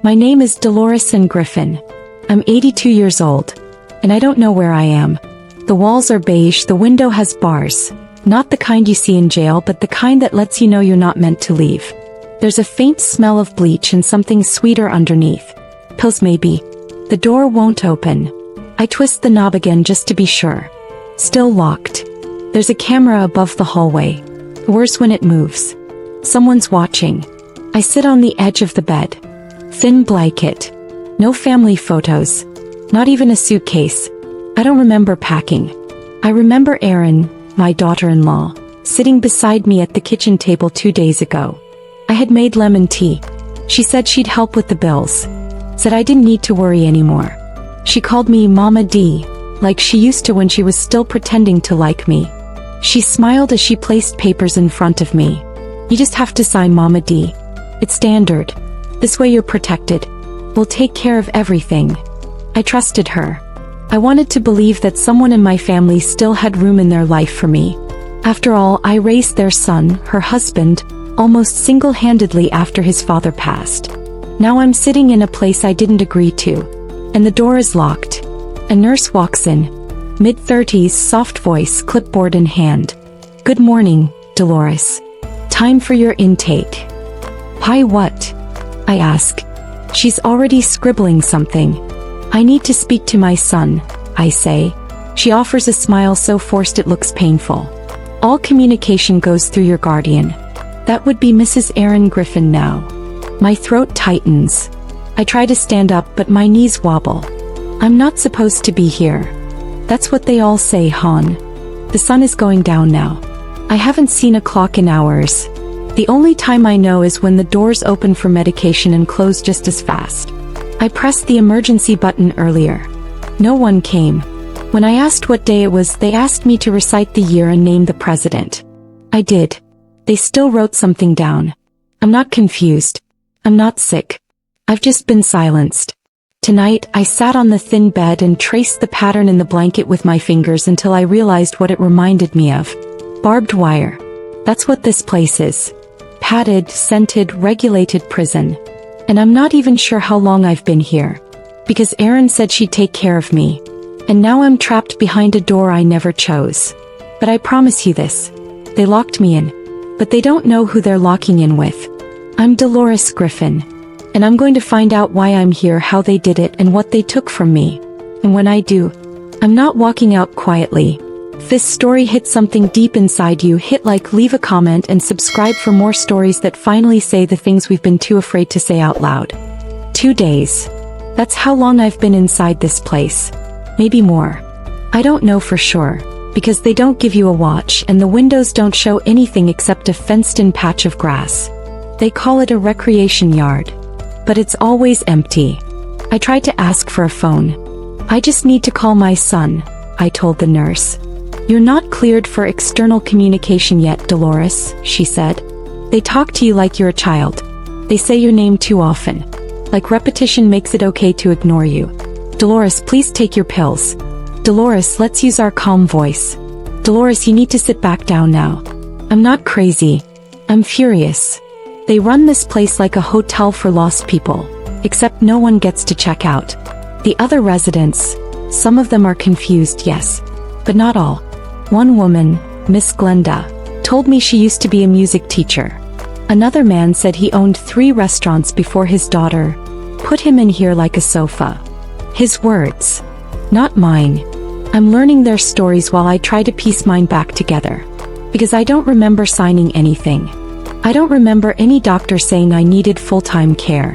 My name is Dolores Griffin. I'm 82 years old. And I don't know where I am. The walls are beige, the window has bars. Not the kind you see in jail, but the kind that lets you know you're not meant to leave. There's a faint smell of bleach and something sweeter underneath. Pills maybe. The door won't open. I twist the knob again just to be sure. Still locked. There's a camera above the hallway. Worse when it moves. Someone's watching. I sit on the edge of the bed. Thin blanket. No family photos. Not even a suitcase. I don't remember packing. I remember Erin, my daughter-in-law, sitting beside me at the kitchen table 2 days ago. I had made lemon tea. She said she'd help with the bills. Said I didn't need to worry anymore. She called me Mama D, like she used to when she was still pretending to like me. She smiled as she placed papers in front of me. You just have to sign Mama D. It's standard. This way you're protected. We'll take care of everything. I trusted her. I wanted to believe that someone in my family still had room in their life for me. After all, I raised their son, her husband, almost single-handedly after his father passed. Now I'm sitting in a place I didn't agree to. And the door is locked. A nurse walks in. Mid-30s, soft voice, clipboard in hand. Good morning, Dolores. Time for your intake. Hi, what? I ask. She's already scribbling something. I need to speak to my son, I say. She offers a smile so forced it looks painful. All communication goes through your guardian. That would be Mrs. Erin Griffin now. My throat tightens. I try to stand up, but my knees wobble. I'm not supposed to be here. That's what they all say, hon. The sun is going down now. I haven't seen a clock in hours. The only time I know is when the doors open for medication and close just as fast. I pressed the emergency button earlier. No one came. When I asked what day it was, they asked me to recite the year and name the president. I did. They still wrote something down. I'm not confused. I'm not sick. I've just been silenced. Tonight, I sat on the thin bed and traced the pattern in the blanket with my fingers until I realized what it reminded me of. Barbed wire. That's what this place is. Padded, scented, regulated prison. And I'm not even sure how long I've been here. Because Erin said she'd take care of me. And now I'm trapped behind a door I never chose. But I promise you this. They locked me in. But they don't know who they're locking in with. I'm Dolores Griffin. And I'm going to find out why I'm here, how they did it, and what they took from me. And when I do, I'm not walking out quietly. If this story hit something deep inside you, hit like, leave a comment, and subscribe for more stories that finally say the things we've been too afraid to say out loud. 2 days. That's how long I've been inside this place. Maybe more. I don't know for sure, because they don't give you a watch and the windows don't show anything except a fenced-in patch of grass. They call it a recreation yard. But it's always empty. I tried to ask for a phone. I just need to call my son, I told the nurse. You're not cleared for external communication yet, Dolores, she said. They talk to you like you're a child. They say your name too often. Like repetition makes it okay to ignore you. Dolores, please take your pills. Dolores, let's use our calm voice. Dolores, you need to sit back down now. I'm not crazy. I'm furious. They run this place like a hotel for lost people, except no one gets to check out. The other residents, some of them are confused, yes, but not all. One woman, Miss Glenda, told me she used to be a music teacher. Another man said he owned 3 restaurants before his daughter put him in here like a sofa. His words, not mine. I'm learning their stories while I try to piece mine back together. Because I don't remember signing anything. I don't remember any doctor saying I needed full-time care.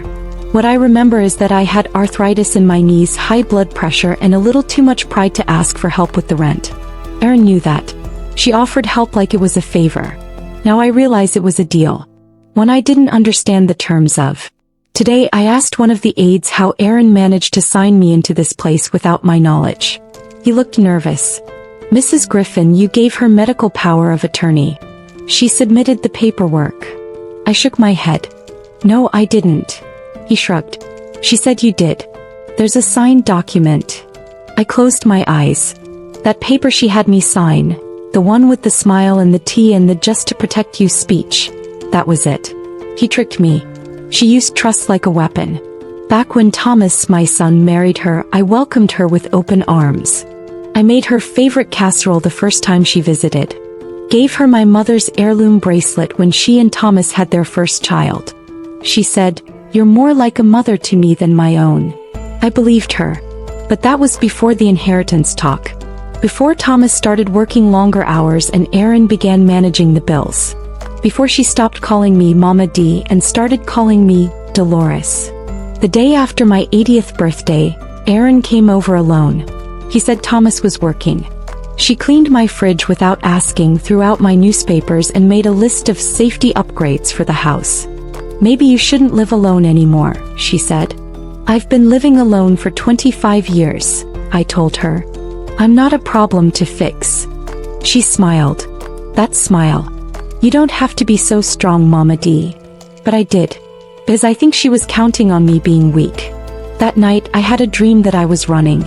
What I remember is that I had arthritis in my knees, high blood pressure, and a little too much pride to ask for help with the rent. Erin knew that. She offered help like it was a favor. Now I realize it was a deal. One I didn't understand the terms of. Today I asked one of the aides how Erin managed to sign me into this place without my knowledge. He looked nervous. Mrs. Griffin, you gave her medical power of attorney. She submitted the paperwork. I shook my head. No, I didn't. He shrugged. She said you did. There's a signed document. I closed my eyes. That paper she had me sign, the one with the smile and the T and the just to protect you speech. That was it. He tricked me. She used trust like a weapon. Back when Thomas, my son, married her, I welcomed her with open arms. I made her favorite casserole the first time she visited. Gave her my mother's heirloom bracelet when she and Thomas had their first child. She said, "You're more like a mother to me than my own." I believed her. But that was before the inheritance talk. Before Thomas started working longer hours and Erin began managing the bills. Before she stopped calling me Mama D and started calling me Dolores. The day after my 80th birthday, Erin came over alone. He said Thomas was working. She cleaned my fridge without asking, threw out my newspapers, and made a list of safety upgrades for the house. "Maybe you shouldn't live alone anymore," she said. "I've been living alone for 25 years, I told her. "I'm not a problem to fix." She smiled. That smile. "You don't have to be so strong, Mama D." But I did. Because I think she was counting on me being weak. That night I had a dream that I was running.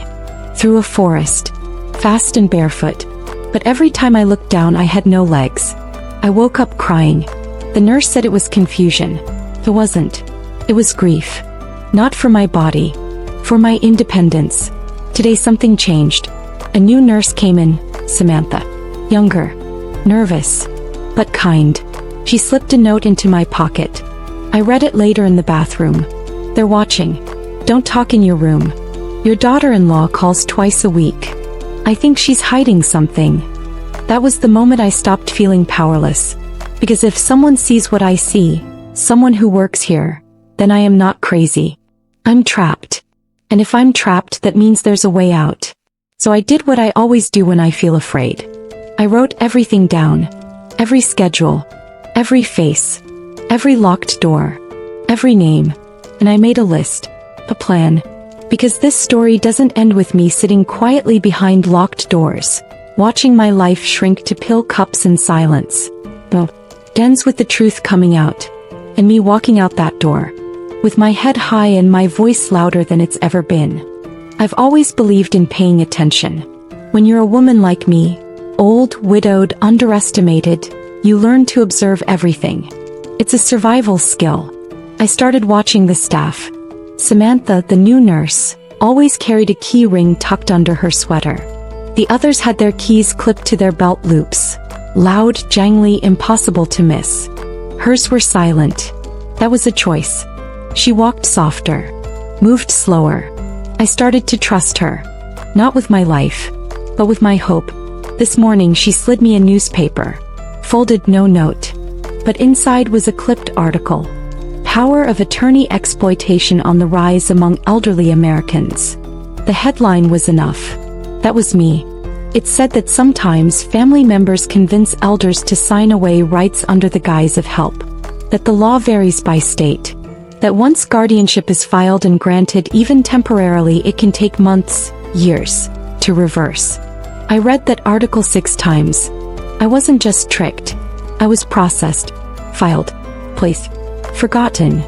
Through a forest. Fast and barefoot. But every time I looked down I had no legs. I woke up crying. The nurse said it was confusion. It wasn't. It was grief. Not for my body. For my independence. Today something changed. A new nurse came in, Samantha. Younger. Nervous. But kind. She slipped a note into my pocket. I read it later in the bathroom. "They're watching. Don't talk in your room. Your daughter-in-law calls twice a week. I think she's hiding something." That was the moment I stopped feeling powerless. Because if someone sees what I see, someone who works here, then I am not crazy. I'm trapped. And if I'm trapped, that means there's a way out. So I did what I always do when I feel afraid. I wrote everything down. Every schedule. Every face. Every locked door. Every name. And I made a list. A plan. Because this story doesn't end with me sitting quietly behind locked doors, watching my life shrink to pill cups and silence. No. It ends with the truth coming out. And me walking out that door. With my head high and my voice louder than it's ever been. I've always believed in paying attention. When you're a woman like me, old, widowed, underestimated, you learn to observe everything. It's a survival skill. I started watching the staff. Samantha, the new nurse, always carried a key ring tucked under her sweater. The others had their keys clipped to their belt loops. Loud, jangly, impossible to miss. Hers were silent. That was a choice. She walked softer. Moved slower. I started to trust her. Not with my life, but with my hope. This morning she slid me a newspaper. Folded, no note. But inside was a clipped article. Power of attorney exploitation on the rise among elderly Americans. The headline was enough. That was me. It said that sometimes family members convince elders to sign away rights under the guise of help. That the law varies by state. That once guardianship is filed and granted even temporarily, it can take months, years, to reverse. I read that article 6 times. I wasn't just tricked. I was processed, filed, placed, forgotten.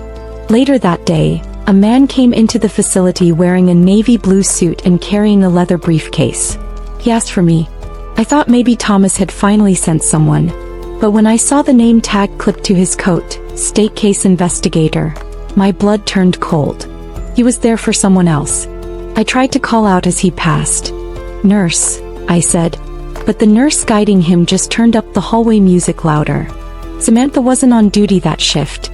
Later that day, a man came into the facility wearing a navy blue suit and carrying a leather briefcase. He asked for me. I thought maybe Thomas had finally sent someone. But when I saw the name tag clipped to his coat, State Case Investigator, my blood turned cold. He was there for someone else. I tried to call out as he passed. "Nurse," I said. But the nurse guiding him just turned up the hallway music louder. Samantha wasn't on duty that shift.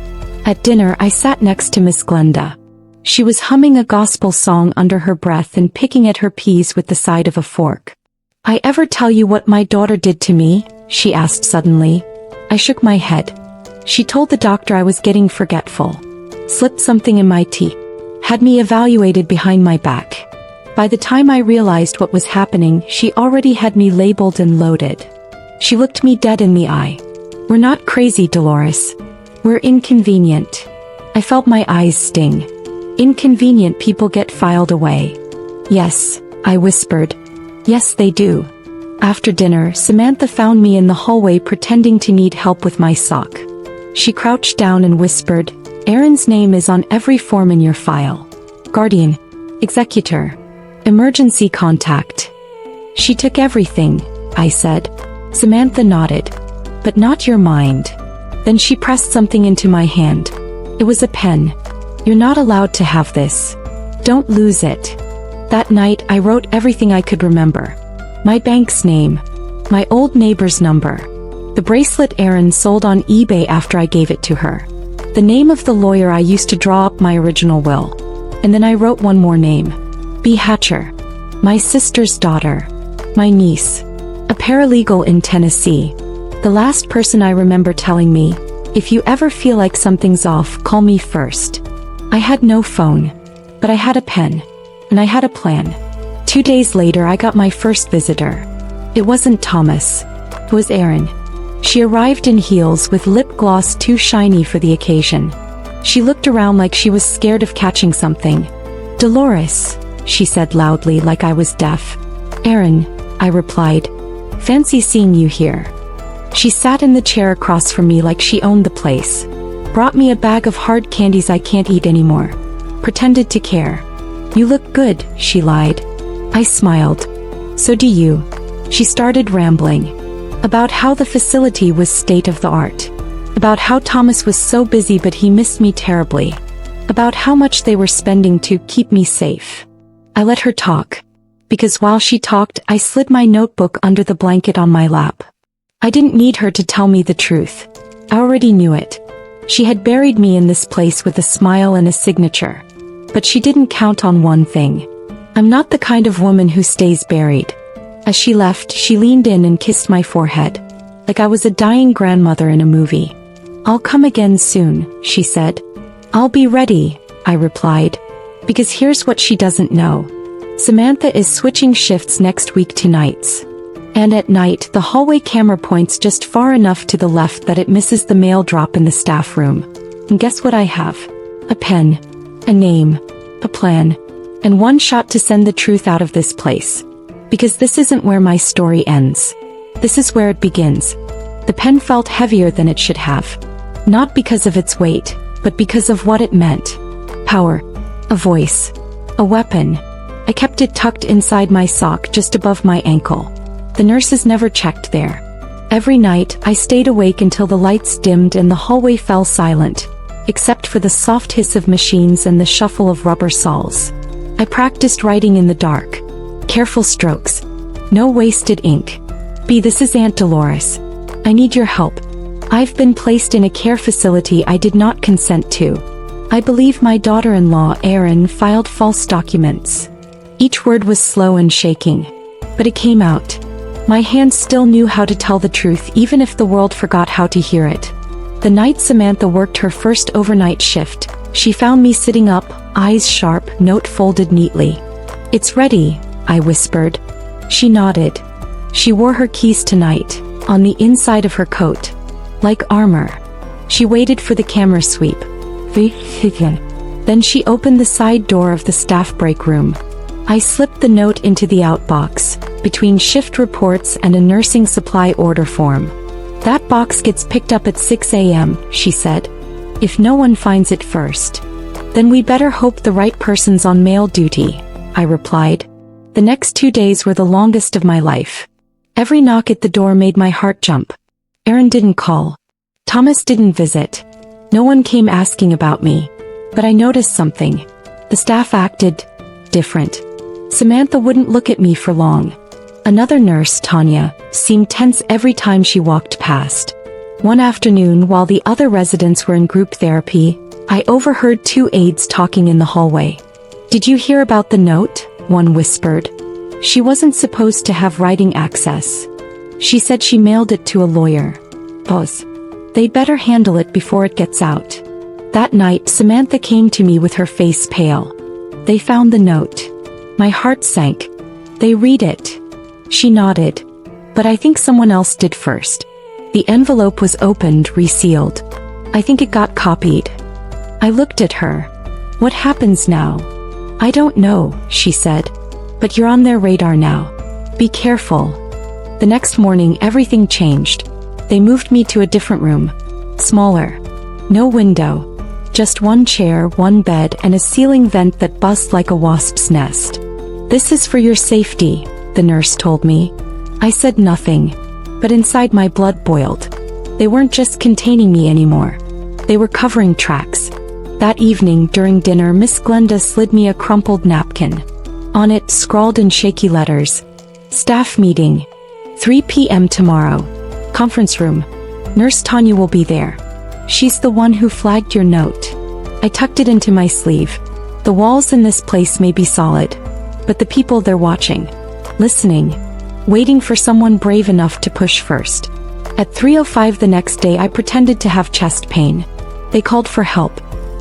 At dinner I sat next to Miss Glenda. She was humming a gospel song under her breath and picking at her peas with the side of a fork. "I ever tell you what my daughter did to me?" she asked suddenly. I shook my head. She told the doctor I was getting forgetful. Slipped something in my tea. Had me evaluated behind my back. By the time I realized what was happening, she already had me labeled and loaded. She looked me dead in the eye. "We're not crazy, Dolores. We're inconvenient." I felt my eyes sting. "Inconvenient people get filed away." "Yes," I whispered. "Yes, they do." After dinner, Samantha found me in the hallway pretending to need help with my sock. She crouched down and whispered, "Erin's name is on every form in your file. Guardian, executor, emergency contact." "She took everything," I said. Samantha nodded. "But not your mind." Then she pressed something into my hand. It was a pen. You're not allowed to have this. Don't lose it. That night, I wrote everything I could remember. My bank's name. My old neighbor's number. The bracelet Erin sold on eBay after I gave it to her. The name of the lawyer I used to draw up my original will. And then I wrote one more name. Bea Hatcher. My sister's daughter. My niece. A paralegal in Tennessee. The last person I remember telling me, if you ever feel like something's off, call me first. I had no phone. But I had a pen. And I had a plan. 2 days later I got my first visitor. It wasn't Thomas. It was Erin. She arrived in heels with lip gloss too shiny for the occasion. She looked around like she was scared of catching something. Dolores, she said loudly like I was deaf. Erin, I replied. Fancy seeing you here. She sat in the chair across from me like she owned the place. Brought me a bag of hard candies I can't eat anymore. Pretended to care. You look good, she lied. I smiled. So do you. She started rambling. About how the facility was state of the art. About how Thomas was so busy but he missed me terribly. About how much they were spending to keep me safe. I let her talk. Because while she talked, I slid my notebook under the blanket on my lap. I didn't need her to tell me the truth. I already knew it. She had buried me in this place with a smile and a signature. But she didn't count on one thing. I'm not the kind of woman who stays buried. As she left, she leaned in and kissed my forehead. Like I was a dying grandmother in a movie. I'll come again soon, she said. I'll be ready, I replied. Because here's what she doesn't know. Samantha is switching shifts next week to nights. And at night, the hallway camera points just far enough to the left that it misses the mail drop in the staff room. And guess what I have? A pen. A name. A plan. And one shot to send the truth out of this place. Because this isn't where my story ends. This is where it begins. The pen felt heavier than it should have. Not because of its weight, but because of what it meant. Power. A voice. A weapon. I kept it tucked inside my sock just above my ankle. The nurses never checked there. Every night, I stayed awake until the lights dimmed and the hallway fell silent, except for the soft hiss of machines and the shuffle of rubber saws. I practiced writing in the dark. Careful strokes. No wasted ink. Bea, this is Aunt Dolores. I need your help. I've been placed in a care facility I did not consent to. I believe my daughter-in-law, Erin, filed false documents. Each word was slow and shaking. But it came out. My hands still knew how to tell the truth even if the world forgot how to hear it. The night Samantha worked her first overnight shift, she found me sitting up, eyes sharp, note folded neatly. It's ready, I whispered. She nodded. She wore her keys tonight, on the inside of her coat. Like armor. She waited for the camera sweep. Then she opened the side door of the staff break room. I slipped the note into the outbox, between shift reports and a nursing supply order form. That box gets picked up at 6 a.m., she said. If no one finds it first. Then we better hope the right person's on mail duty, I replied. The next 2 days were the longest of my life. Every knock at the door made my heart jump. Erin didn't call. Thomas didn't visit. No one came asking about me. But I noticed something. The staff acted different. Samantha wouldn't look at me for long. Another nurse, Tanya, seemed tense every time she walked past. One afternoon, while the other residents were in group therapy, I overheard 2 aides talking in the hallway. Did you hear about the note? One whispered. She wasn't supposed to have writing access. She said she mailed it to a lawyer. Boss. They'd better handle it before it gets out. That night, Samantha came to me with her face pale. They found the note. My heart sank. They read it. She nodded. But I think someone else did first. The envelope was opened, resealed. I think it got copied. I looked at her. What happens now? I don't know, she said. But you're on their radar now. Be careful. The next morning, everything changed. They moved me to a different room. Smaller. No window. Just one chair, one bed, and a ceiling vent that buzzed like a wasp's nest. This is for your safety, the nurse told me. I said nothing. But inside my blood boiled. They weren't just containing me anymore. They were covering tracks. That evening, during dinner, Miss Glenda slid me a crumpled napkin. On it, scrawled in shaky letters, "Staff meeting. 3 p.m. tomorrow. Conference room. Nurse Tanya will be there. She's the one who flagged your note." I tucked it into my sleeve. The walls in this place may be solid, but the people, they're watching, listening, waiting for someone brave enough to push first. At 3:05 the next day, I pretended to have chest pain. They called for help.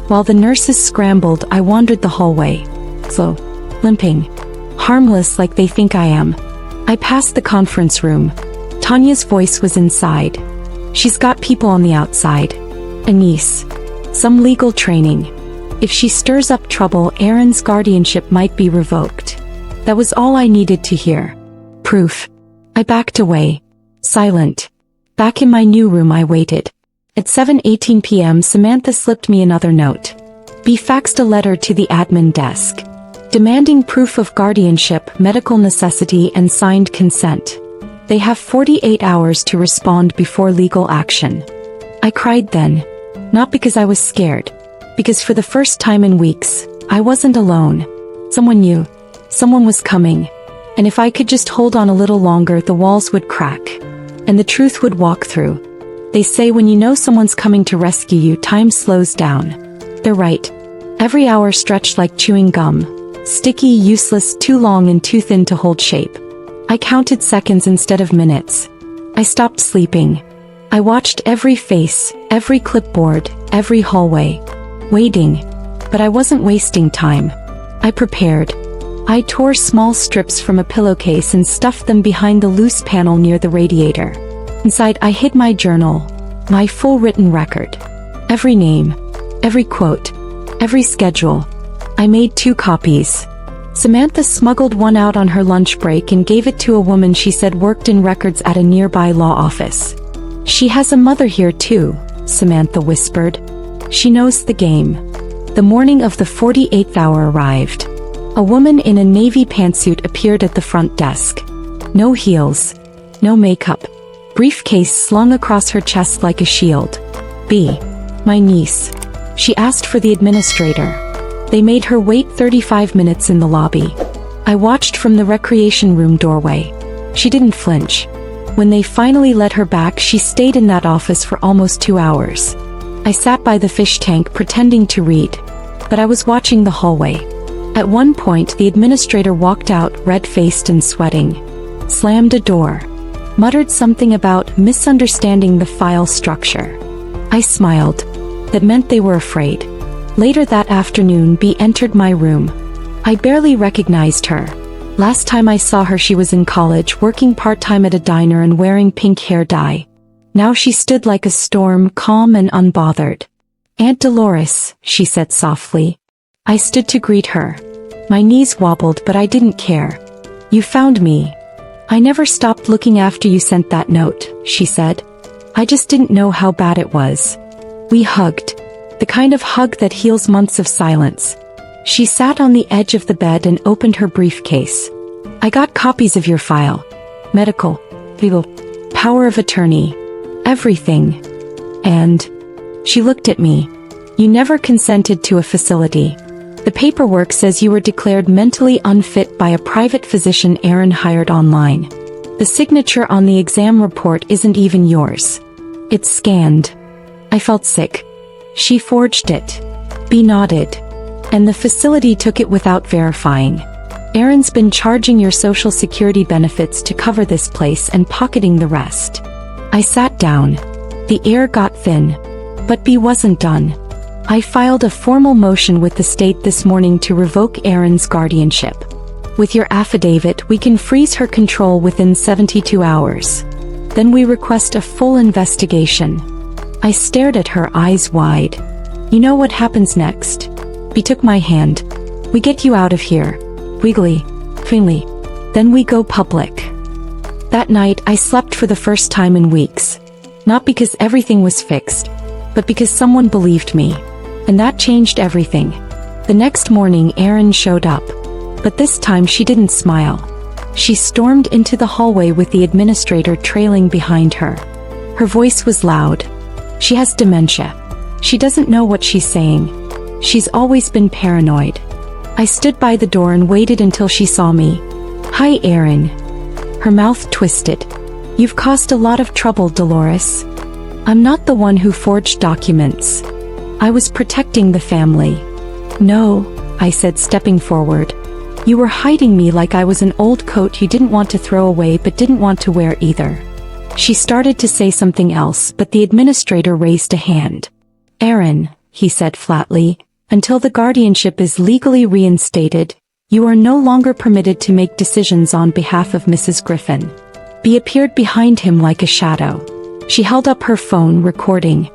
While the nurses scrambled, I wandered the hallway, slow, limping, harmless like they think I am. I passed the conference room. Tanya's voice was inside. "She's got people on the outside. A niece. Some legal training. If she stirs up trouble, Aaron's guardianship might be revoked." That was all I needed to hear. Proof. I backed away. Silent. Back in my new room, I waited. At 7:18 p.m. Samantha slipped me another note. Bea faxed a letter to the admin desk, demanding proof of guardianship, medical necessity, and signed consent. They have 48 hours to respond before legal action. I cried then. Not because I was scared. Because for the first time in weeks, I wasn't alone. Someone knew. Someone was coming. And if I could just hold on a little longer, the walls would crack. And the truth would walk through. They say when you know someone's coming to rescue you, time slows down. They're right. Every hour stretched like chewing gum. Sticky, useless, too long and too thin to hold shape. I counted seconds instead of minutes. I stopped sleeping. I watched every face, every clipboard, every hallway. Waiting. But I wasn't wasting time. I prepared. I tore small strips from a pillowcase and stuffed them behind the loose panel near the radiator. Inside, I hid my journal, my full written record. Every name, every quote, every schedule. I made 2 copies. Samantha smuggled one out on her lunch break and gave it to a woman she said worked in records at a nearby law office. "She has a mother here too," Samantha whispered. "She knows the game." The morning of the 48th hour arrived. A woman in a navy pantsuit appeared at the front desk. No heels. No makeup. Briefcase slung across her chest like a shield. "Bea, my niece." She asked for the administrator. They made her wait 35 minutes in the lobby. I watched from the recreation room doorway. She didn't flinch. When they finally let her back, she stayed in that office for almost 2 hours. I sat by the fish tank pretending to read, but I was watching the hallway. At one point, the administrator walked out, red-faced and sweating, slammed a door, muttered something about misunderstanding the file structure. I smiled. That meant they were afraid. Later that afternoon, Bea entered my room. I barely recognized her. Last time I saw her, she was in college, working part-time at a diner and wearing pink hair dye. Now she stood like a storm, calm and unbothered. "Aunt Dolores," she said softly. I stood to greet her. My knees wobbled, but I didn't care. "You found me. I never stopped looking after you sent that note," she said. "I just didn't know how bad it was." We hugged. The kind of hug that heals months of silence. She sat on the edge of the bed and opened her briefcase. "I got copies of your file. Medical, legal, power of attorney. Everything. And..." She looked at me. "You never consented to a facility. The paperwork says you were declared mentally unfit by a private physician Aaron hired online. The signature on the exam report isn't even yours. It's scanned." I felt sick. "She forged it." Bea nodded. "And the facility took it without verifying. Aaron's been charging your social security benefits to cover this place and pocketing the rest." I sat down. The air got thin. But Bea wasn't done. "I filed a formal motion with the state this morning to revoke Aaron's guardianship. With your affidavit, we can freeze her control within 72 hours. Then we request a full investigation." I stared at her, eyes wide. "You know what happens next?" Bea took my hand. "We get you out of here. Wiggly. Finley. Then we go public." That night, I slept for the first time in weeks. Not because everything was fixed, but because someone believed me. And that changed everything. The next morning, Aaron showed up. But this time she didn't smile. She stormed into the hallway with the administrator trailing behind her. Her voice was loud. "She has dementia. She doesn't know what she's saying. She's always been paranoid. I stood by the door and waited until she saw me. "Hi, Aaron." Her mouth twisted. "You've caused a lot of trouble, Dolores." "I'm not the one who forged documents. I was protecting the family." "No," I said, stepping forward. "You were hiding me like I was an old coat you didn't want to throw away but didn't want to wear either." She started to say something else, but the administrator raised a hand. "Aaron," he said flatly, "until the guardianship is legally reinstated, you are no longer permitted to make decisions on behalf of Mrs. Griffin." Bea appeared behind him like a shadow. She held up her phone, recording.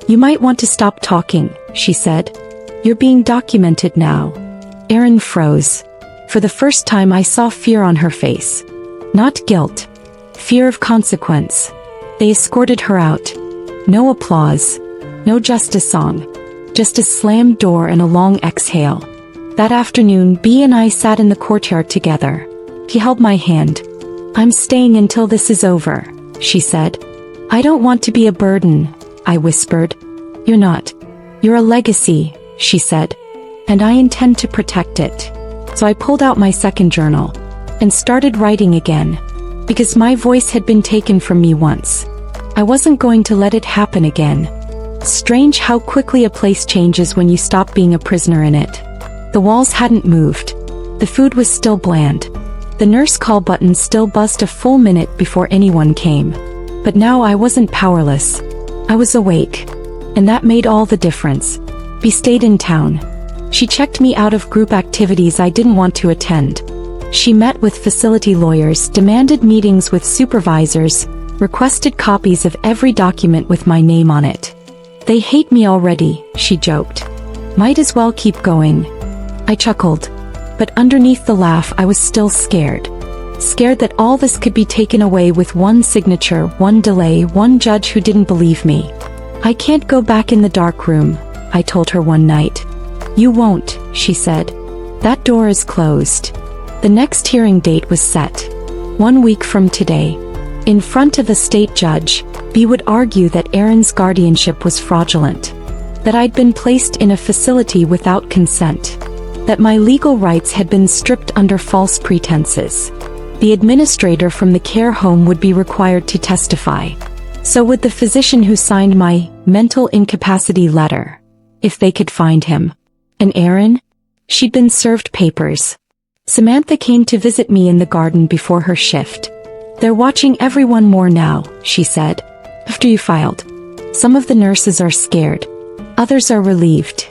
"You might want to stop talking," she said. "You're being documented now." Aaron froze. For the first time I saw fear on her face. Not guilt. Fear of consequence. They escorted her out. No applause. No justice song. Just a slammed door and a long exhale. That afternoon, Bea and I sat in the courtyard together. He held my hand. "I'm staying until this is over," she said. "I don't want to be a burden," I whispered. "You're not. You're a legacy," she said. "And I intend to protect it." So I pulled out my second journal and started writing again, because my voice had been taken from me once. I wasn't going to let it happen again. Strange how quickly a place changes when you stop being a prisoner in it. The walls hadn't moved. The food was still bland. The nurse call button still buzzed a full minute before anyone came. But now I wasn't powerless. I was awake. And that made all the difference. Bea stayed in town. She checked me out of group activities I didn't want to attend. She met with facility lawyers, demanded meetings with supervisors, requested copies of every document with my name on it. "They hate me already," she joked. "Might as well keep going." I chuckled. But underneath the laugh I was still scared. Scared that all this could be taken away with one signature, one delay, one judge who didn't believe me. "I can't go back in the dark room," I told her one night. "You won't," she said. "That door is closed." The next hearing date was set. 1 week from today. In front of a state judge, Bea would argue that Aaron's guardianship was fraudulent. That I'd been placed in a facility without consent. That my legal rights had been stripped under false pretenses. The administrator from the care home would be required to testify. So would the physician who signed my mental incapacity letter. If they could find him. And Aaron? She'd been served papers. Samantha came to visit me in the garden before her shift. "They're watching everyone more now," she said. "After you filed. Some of the nurses are scared. Others are relieved."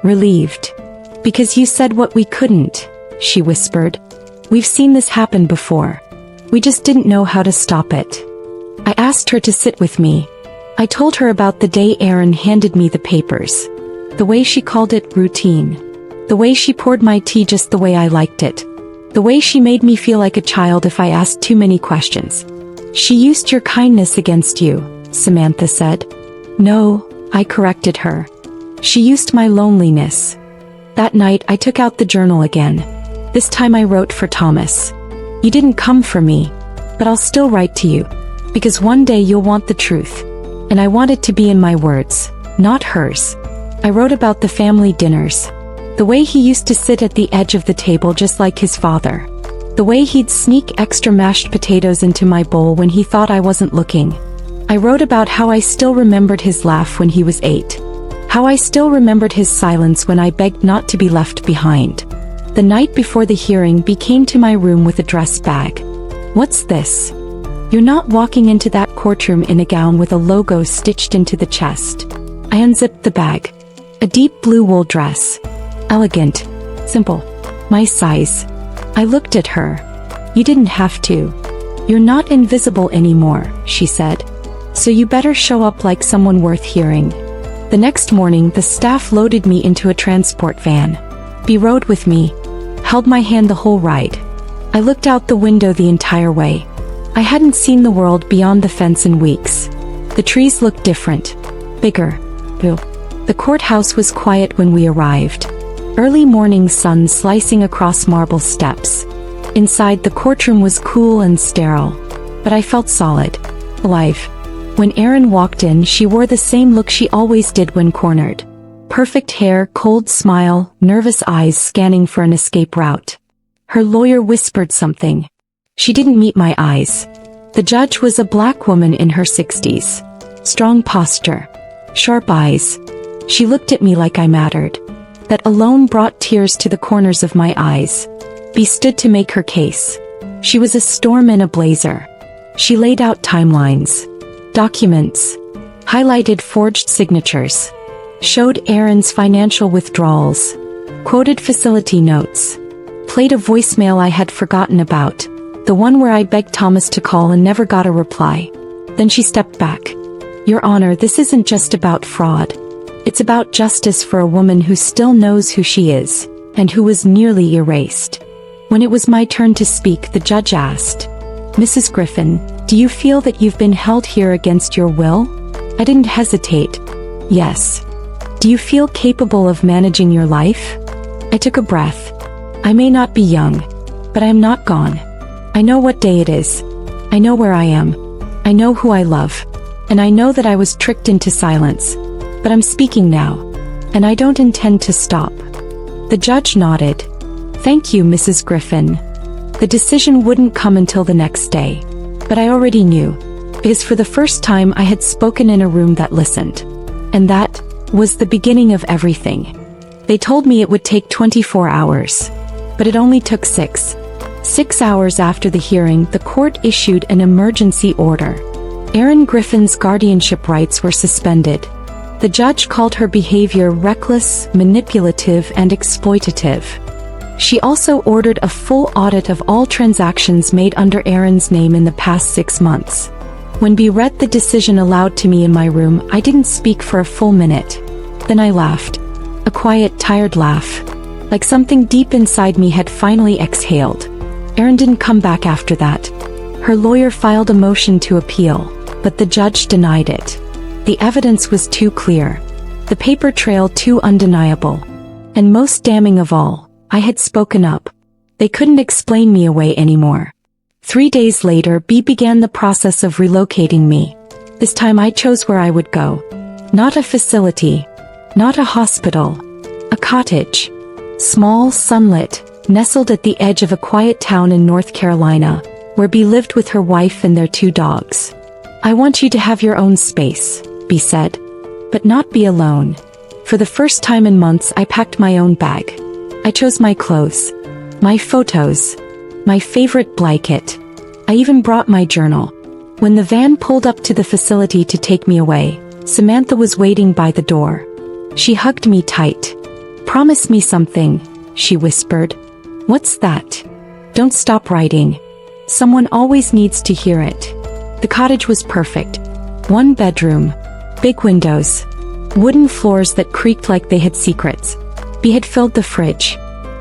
"Relieved. Because you said what we couldn't," she whispered. "We've seen this happen before. We just didn't know how to stop it." I asked her to sit with me. I told her about the day Aaron handed me the papers. The way she called it routine. The way she poured my tea just the way I liked it. The way she made me feel like a child if I asked too many questions. "She used your kindness against you," Samantha said. "No," I corrected her. "She used my loneliness." That night I took out the journal again. This time I wrote for Thomas. "You didn't come for me, but I'll still write to you. Because one day you'll want the truth. And I want it to be in my words, not hers." I wrote about the family dinners. The way he used to sit at the edge of the table just like his father. The way he'd sneak extra mashed potatoes into my bowl when he thought I wasn't looking. I wrote about how I still remembered his laugh when he was 8. How I still remembered his silence when I begged not to be left behind. The night before the hearing, Bea came to my room with a dress bag. "What's this?" "You're not walking into that courtroom in a gown with a logo stitched into the chest." I unzipped the bag. A deep blue wool dress. Elegant. Simple. My size. I looked at her. "You didn't have to. You're not invisible anymore," she said. "So you better show up like someone worth hearing." The next morning, the staff loaded me into a transport van. Bea rode with me. Held my hand the whole ride. I looked out the window the entire way. I hadn't seen the world beyond the fence in weeks. The trees looked different. Bigger. Blue. The courthouse was quiet when we arrived. Early morning sun slicing across marble steps. Inside, the courtroom was cool and sterile. But I felt solid. Alive. When Erin walked in, she wore the same look she always did when cornered. Perfect hair, cold smile, nervous eyes scanning for an escape route. Her lawyer whispered something. She didn't meet my eyes. The judge was a black woman in her 60s. Strong posture. Sharp eyes. She looked at me like I mattered. That alone brought tears to the corners of my eyes. Bea stood to make her case. She was a storm in a blazer. She laid out timelines. Documents. Highlighted forged signatures. Showed Aaron's financial withdrawals. Quoted facility notes. Played a voicemail I had forgotten about. The one where I begged Thomas to call and never got a reply. Then she stepped back. Your Honor, this isn't just about fraud. It's about justice for a woman who still knows who she is, and who was nearly erased. When it was my turn to speak, the judge asked, Mrs. Griffin, do you feel that you've been held here against your will? I didn't hesitate. Yes. Do you feel capable of managing your life? I took a breath. I may not be young, but I'm not gone. I know what day it is. I know where I am. I know who I love. And I know that I was tricked into silence. But I'm speaking now. And I don't intend to stop. The judge nodded. Thank you, Mrs. Griffin. The decision wouldn't come until the next day. But I already knew. Because for the first time I had spoken in a room that listened. And that was the beginning of everything. They told me it would take 24 hours. But it only took 6. 6 hours after the hearing, the court issued an emergency order. Aaron Griffin's guardianship rights were suspended. The judge called her behavior reckless, manipulative, and exploitative. She also ordered a full audit of all transactions made under Aaron's name in the past 6 months. When Bea read the decision aloud to me in my room, I didn't speak for a full minute. Then I laughed. A quiet, tired laugh. Like something deep inside me had finally exhaled. Aaron didn't come back after that. Her lawyer filed a motion to appeal, but the judge denied it. The evidence was too clear. The paper trail too undeniable. And most damning of all, I had spoken up. They couldn't explain me away anymore. 3 days later, Bea began the process of relocating me. This time I chose where I would go. Not a facility. Not a hospital. A cottage. Small, sunlit, nestled at the edge of a quiet town in North Carolina, where Bea lived with her wife and their 2 dogs. I want you to have your own space, Bea said. But not be alone. For the first time in months, I packed my own bag. I chose my clothes. My photos. My favorite blanket. I even brought my journal. When the van pulled up to the facility to take me away, Samantha was waiting by the door. She hugged me tight. Promise me something, she whispered. What's that? Don't stop writing. Someone always needs to hear it. The cottage was perfect. 1 bedroom. Big windows. Wooden floors that creaked like they had secrets. Bea had filled the fridge.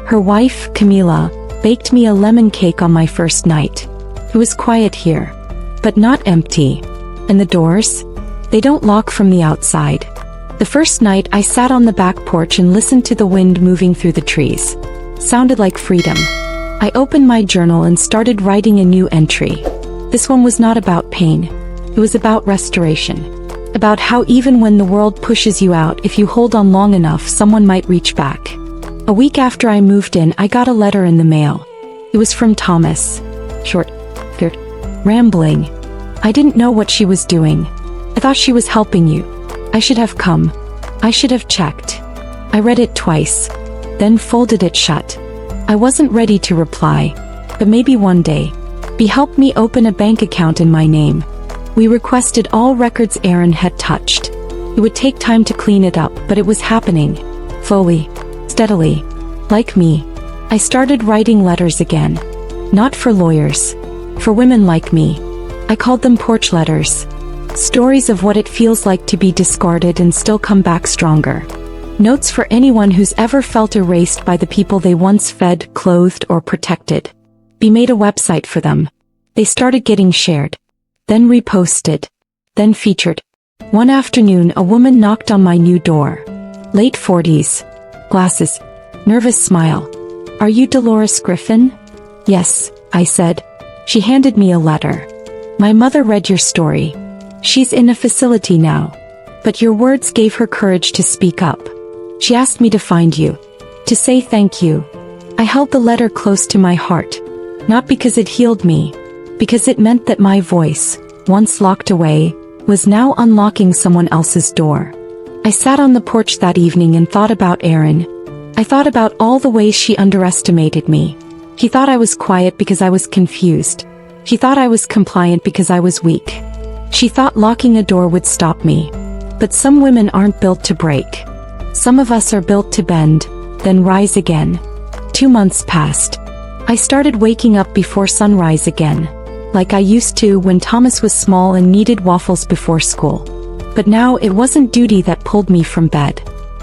Her wife, Camila, baked me a lemon cake on my first night. It was quiet here. But not empty. And the doors? They don't lock from the outside. The first night I sat on the back porch and listened to the wind moving through the trees. Sounded like freedom. I opened my journal and started writing a new entry. This one was not about pain. It was about restoration. About how even when the world pushes you out, if you hold on long enough, someone might reach back. A week after I moved in, I got a letter in the mail. It was from Thomas. Short, rambling. I didn't know what she was doing. I thought she was helping you. I should have come. I should have checked. I read it twice, then folded it shut. I wasn't ready to reply, but maybe one day. Bea helped me open a bank account in my name. We requested all records Aaron had touched. It would take time to clean it up, but it was happening. Slowly, steadily. Like me, I started writing letters again. Not for lawyers. For women like me. I called them Porch Letters. Stories of what it feels like to be discarded and still come back stronger. Notes for anyone who's ever felt erased by the people they once fed, clothed, or protected. Bea made a website for them. They started getting shared. Then reposted. Then featured. One afternoon, a woman knocked on my new door. Late 40s. Glasses. Nervous smile. Are you Dolores Griffin? Yes, I said. She handed me a letter. My mother read your story. She's in a facility now. But your words gave her courage to speak up. She asked me to find you. To say thank you. I held the letter close to my heart. Not because it healed me. Because it meant that my voice, once locked away, was now unlocking someone else's door. I sat on the porch that evening and thought about Erin. I thought about all the ways she underestimated me. He thought I was quiet because I was confused. He thought I was compliant because I was weak. She thought locking a door would stop me. But some women aren't built to break. Some of us are built to bend, then rise again. 2 months passed. I started waking up before sunrise again. Like I used to when Thomas was small and needed waffles before school. But now it wasn't duty that pulled me from bed.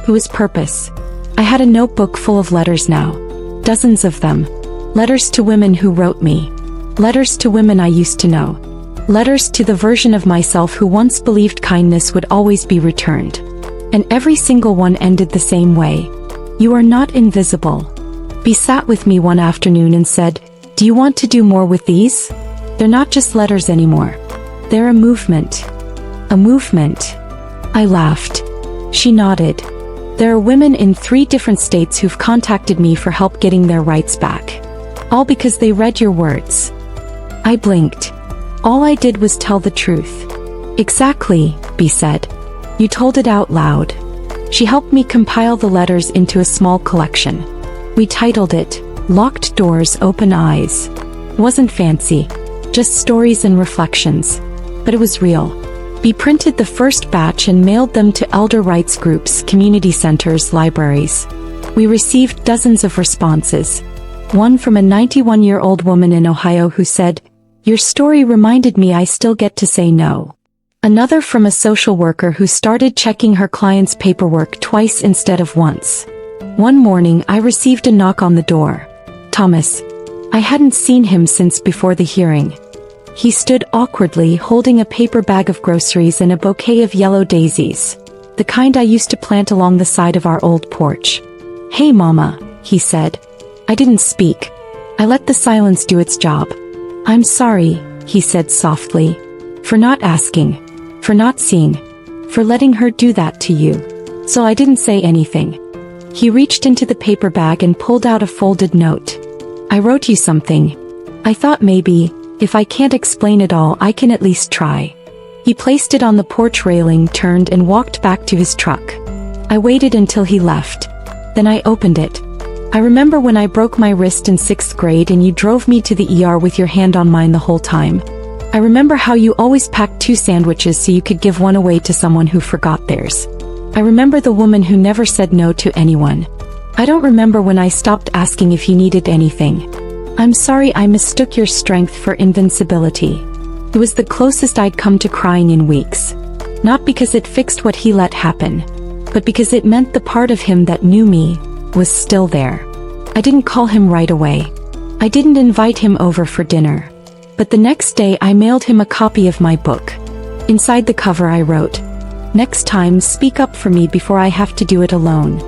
It was purpose. I had a notebook full of letters now. Dozens of them. Letters to women who wrote me. Letters to women I used to know. Letters to the version of myself who once believed kindness would always be returned. And every single one ended the same way. You are not invisible. Bea sat with me one afternoon and said, "Do you want to do more with these? They're not just letters anymore. They're a movement." A movement. I laughed. She nodded. There are women in 3 different states who've contacted me for help getting their rights back. All because they read your words. I blinked. All I did was tell the truth. Exactly, Bea said. You told it out loud. She helped me compile the letters into a small collection. We titled it, Locked Doors, Open Eyes. Wasn't fancy. Just stories and reflections. But it was real. Bea printed the first batch and mailed them to elder rights groups, community centers, libraries. We received dozens of responses. One from a 91-year-old woman in Ohio who said, "Your story reminded me I still get to say no." Another from a social worker who started checking her clients' paperwork twice instead of once. One morning I received a knock on the door. Thomas. I hadn't seen him since before the hearing. He stood awkwardly holding a paper bag of groceries and a bouquet of yellow daisies. The kind I used to plant along the side of our old porch. "Hey Mama," he said. I didn't speak. I let the silence do its job. "I'm sorry," he said softly. "For not asking. For not seeing. For letting her do that to you." So I didn't say anything. He reached into the paper bag and pulled out a folded note. "I wrote you something. I thought maybe, if I can't explain it all, I can at least try." He placed it on the porch railing, turned and walked back to his truck. I waited until he left. Then I opened it. "I remember when I broke my wrist in 6th grade and you drove me to the ER with your hand on mine the whole time. I remember how you always packed 2 sandwiches so you could give one away to someone who forgot theirs. I remember the woman who never said no to anyone. I don't remember when I stopped asking if you needed anything. I'm sorry I mistook your strength for invincibility." It was the closest I'd come to crying in weeks. Not because it fixed what he let happen, but because it meant the part of him that knew me was still there. I didn't call him right away. I didn't invite him over for dinner. But the next day I mailed him a copy of my book. Inside the cover I wrote, "Next time speak up for me before I have to do it alone."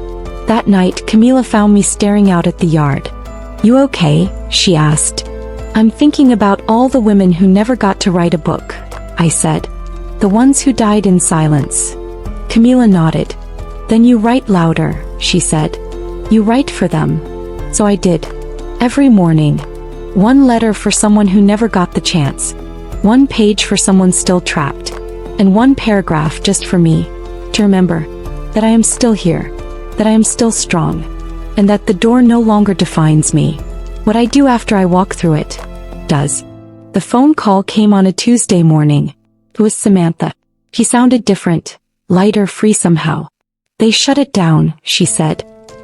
That night Camila found me staring out at the yard. "You okay?" she asked. "I'm thinking about all the women who never got to write a book," I said. "The ones who died in silence." Camila nodded. "Then you write louder," she said. "You write for them." So I did. Every morning. 1 letter for someone who never got the chance. 1 page for someone still trapped. And 1 paragraph just for me. To remember that I am still here. That I am still strong. And that the door no longer defines me. What I do after I walk through it does. The phone call came on a Tuesday morning. It was Samantha. She sounded different, lighter, free somehow. "They shut it down," she said.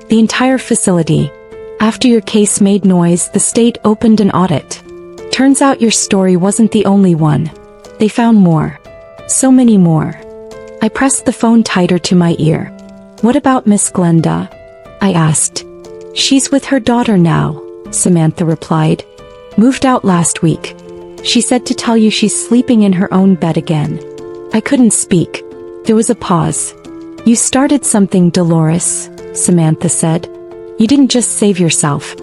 "The entire facility. After your case made noise, the state opened an audit. Turns out your story wasn't the only one. They found more. So many more." I pressed the phone tighter to my ear. "What about Miss Glenda?" I asked. "She's with her daughter now," Samantha replied. "Moved out last week. She said to tell you she's sleeping in her own bed again." I couldn't speak. There was a pause. "You started something, Dolores," Samantha said. "You didn't just save yourself.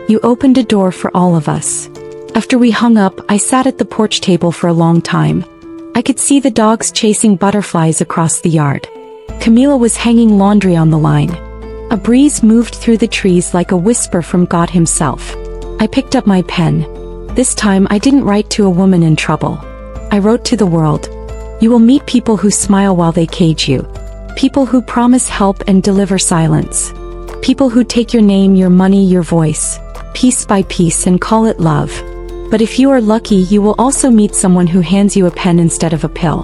You opened a door for all of us." After we hung up, I sat at the porch table for a long time. I could see the dogs chasing butterflies across the yard. Camila was hanging laundry on the line. A breeze moved through the trees like a whisper from God himself. I picked up my pen. This time I didn't write to a woman in trouble. I wrote to the world. You will meet people who smile while they cage you. People who promise help and deliver silence. People who take your name, your money, your voice, piece by piece and call it love. But if you are lucky, you will also meet someone who hands you a pen instead of a pill.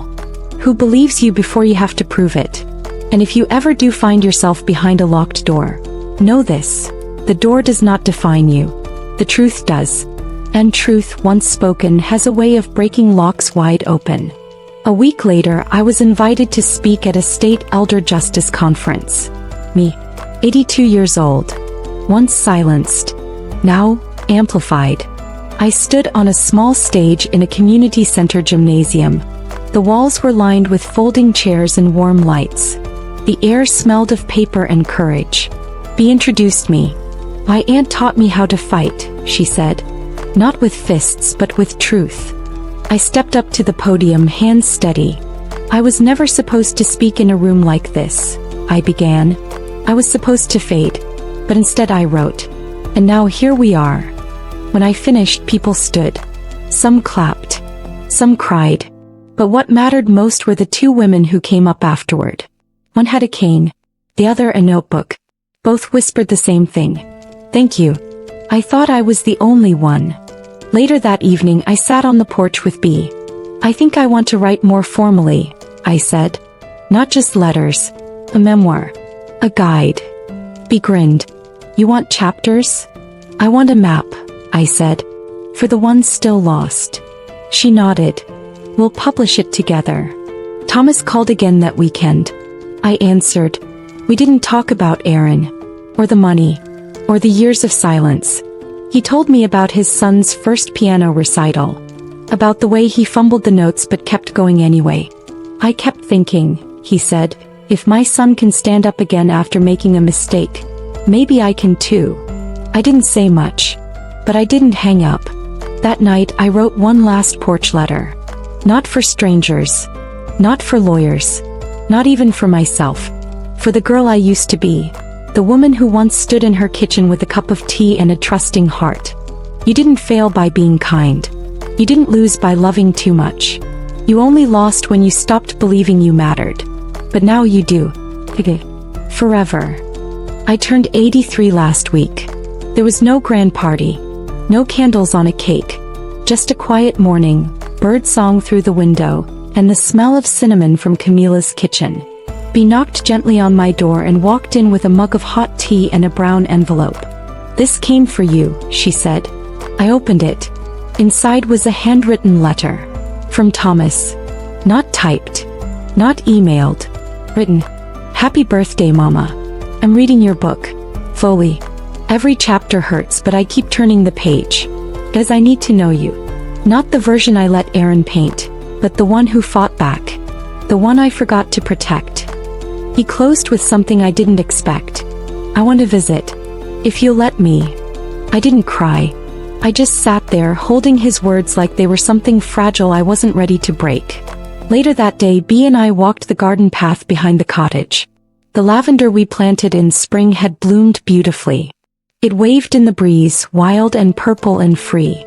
Who believes you before you have to prove it. And if you ever do find yourself behind a locked door, know this. The door does not define you. The truth does. And truth, once spoken, has a way of breaking locks wide open. A week later, I was invited to speak at a state elder justice conference. Me, 82 years old. Once silenced. Now, amplified. I stood on a small stage in a community center gymnasium. The walls were lined with folding chairs and warm lights. The air smelled of paper and courage. Bea introduced me. My aunt taught me how to fight, she said. Not with fists but with truth. I stepped up to the podium, hands steady. I was never supposed to speak in a room like this, I began. I was supposed to fade, but instead I wrote. And now here we are. When I finished, people stood. Some clapped. Some cried. But what mattered most were the two women who came up afterward. One had a cane, the other a notebook. Both whispered the same thing. Thank you. I thought I was the only one. Later that evening, I sat on the porch with Bea. I think I want to write more formally, I said. Not just letters. A memoir. A guide. Bea grinned. You want chapters? I want a map, I said. For the ones still lost. She nodded. We'll publish it together. Thomas called again that weekend. I answered. We didn't talk about Aaron. Or the money. Or the years of silence. He told me about his son's first piano recital. About the way he fumbled the notes but kept going anyway. I kept thinking, he said, if my son can stand up again after making a mistake, maybe I can too. I didn't say much. But I didn't hang up. That night I wrote one last porch letter. Not for strangers. Not for lawyers. Not even for myself. For the girl I used to be. The woman who once stood in her kitchen with a cup of tea and a trusting heart. You didn't fail by being kind. You didn't lose by loving too much. You only lost when you stopped believing you mattered. But now you do. Forever. I turned 83 last week. There was no grand party. No candles on a cake. Just a quiet morning, bird song through the window, and the smell of cinnamon from Camila's kitchen. Bea knocked gently on my door and walked in with a mug of hot tea and a brown envelope. This came for you, she said. I opened it. Inside was a handwritten letter. From Thomas. Not typed. Not emailed. Written. Happy birthday, Mama. I'm reading your book. Fully. Every chapter hurts, but I keep turning the page. Because I need to know you. Not the version I let Aaron paint, but the one who fought back. The one I forgot to protect. He closed with something I didn't expect. I want to visit. If you'll let me. I didn't cry. I just sat there holding his words like they were something fragile I wasn't ready to break. Later that day, Bea and I walked the garden path behind the cottage. The lavender we planted in spring had bloomed beautifully. It waved in the breeze, wild and purple and free.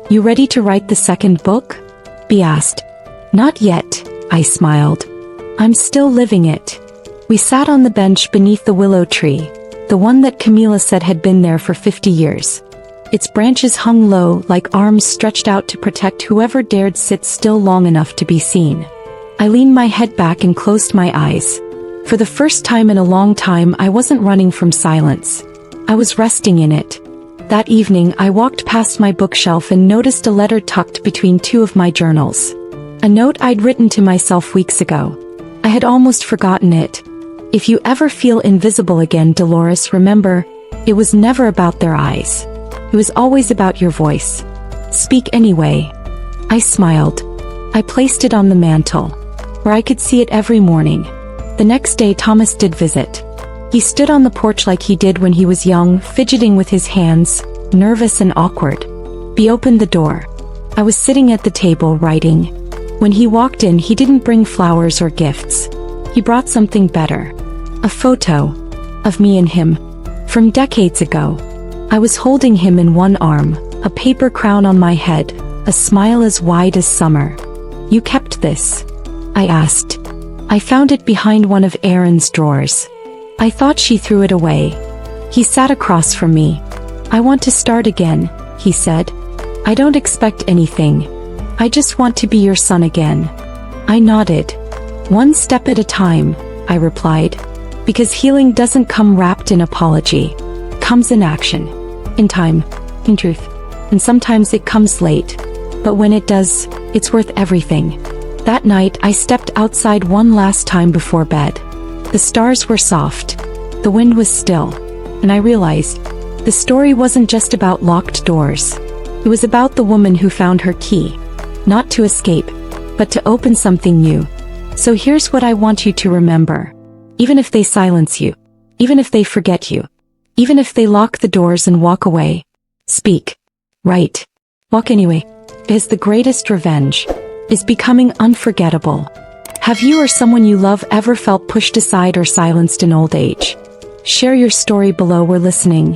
You ready to write the second book? Bea asked. Not yet, I smiled. I'm still living it. We sat on the bench beneath the willow tree, the one that Camila said had been there for 50 years. Its branches hung low like arms stretched out to protect whoever dared sit still long enough to be seen. I leaned my head back and closed my eyes. For the first time in a long time, I wasn't running from silence. I was resting in it. That evening, I walked past my bookshelf and noticed a letter tucked between two of my journals. A note I'd written to myself weeks ago. I had almost forgotten it. If you ever feel invisible again, Dolores, remember, it was never about their eyes. It was always about your voice. Speak anyway. I smiled. I placed it on the mantel, where I could see it every morning. The next day, Thomas did visit. He stood on the porch like he did when he was young, fidgeting with his hands, nervous and awkward. Bea opened the door. I was sitting at the table writing. When he walked in, he didn't bring flowers or gifts. He brought something better. A photo. of me and him. From decades ago. I was holding him in one arm, a paper crown on my head, a smile as wide as summer. You kept this? I asked. I found it behind one of Erin's drawers. I thought she threw it away. He sat across from me. I want to start again, he said. I don't expect anything. I just want to be your son again. I nodded. One step at a time, I replied. Because healing doesn't come wrapped in apology. It comes in action. In time. In truth. And sometimes it comes late. But when it does, it's worth everything. That night I stepped outside one last time before bed. The stars were soft. The wind was still. And I realized, the story wasn't just about locked doors. It was about the woman who found her key. Not to escape, but to open something new. So here's what I want you to remember. Even if they silence you, even if they forget you, even if they lock the doors and walk away, speak. Write. Walk anyway. Is the greatest revenge. Is becoming unforgettable. Have you or someone you love ever felt pushed aside or silenced in old age? Share your story below. We're listening.